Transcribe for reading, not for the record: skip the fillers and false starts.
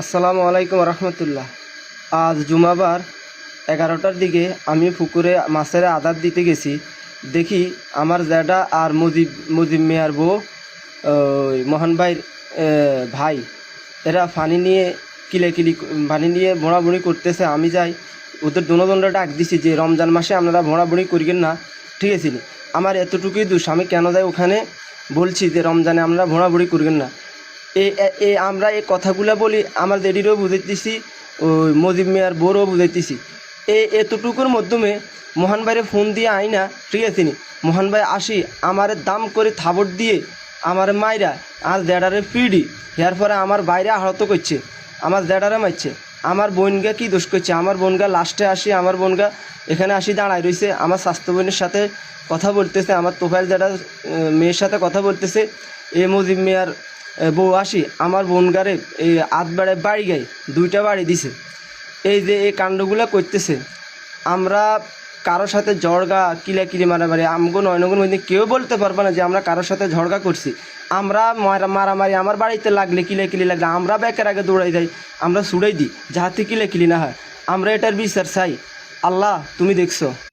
আসসালামু আলাইকুম রহমতুল্লাহ। আজ জুমাবার 11টার দিকে আমি পুকুরে মাছের আদার দিতে গেছি। দেখি আমার জ্যাঠা আর মুজিব মিয়ার বউ, মোহন ভাইয়ের ভাই, এরা পানি নিয়ে ভোঁড়াভুঁড়ি করতেছে। আমি যাই, ওদের দুজনটা ডাক দিছি যে রমজান মাসে আপনারা ভোঁড়াভুঁড়ি করিবেন না, ঠিক আছে নি? আমার এতটুকুই দোষ, আমি কেন যাই ওখানে বলছি যে রমজানে আপনারা ভোঁড়াভুঁড়ি করবেন না। আমরা এই কথাগুলো বলি, আমার জেডিরও বুঝাইতেছি, ওই মজিব মিয়ার বউরও বুঝাইতেছি। এতটুকুর মাধ্যমে মোহন ভাইরে ফোন দিয়ে আই না, ঠিক আছে নি? মোহন ভাই আসি আমার দাম করে থাবড় দিয়ে আমার মাইরা আর জেডারে পিডি হেয়ার পরে আমার বাইরে আহত করছে, আমার জেডারে মারছে। আমার বোনগা কি দোষ করছে? আমার বোনগা লাস্টে আসি, আমার বোনগা এখানে আসি দাঁড়ায় রয়েছে, আমার স্বাস্থ্য বোনের সাথে কথা বলতেছে, আমার তোফাইল জেডার মেয়ের সাথে কথা বলতেছে। মজিব মিয়ার বউ আসি আমার বোনগারে এই আধ বেড়ায় বাড়ি গায়ে 2টা বাড়ি দিছে। এই যে এই কাণ্ডগুলো করতেছে, আমরা কারোর সাথে ঝড়গা কিলাকিলি মারামারি আমগো নয়নগুর মধ্যে কেউ বলতে পারবে না যে আমরা কারোর সাথে ঝড়গা করছি। আমরা মারামারি আমার বাড়িতে লাগলে কিলাকিলি লাগলে আমরা ব্যাকের আগে দৌড়াই যাই, আমরা ছুড়াই দিই যাহাতে কিলাকিলি না হয়। আমরা এটার বিচার চাই। আল্লাহ তুমি দেখছো।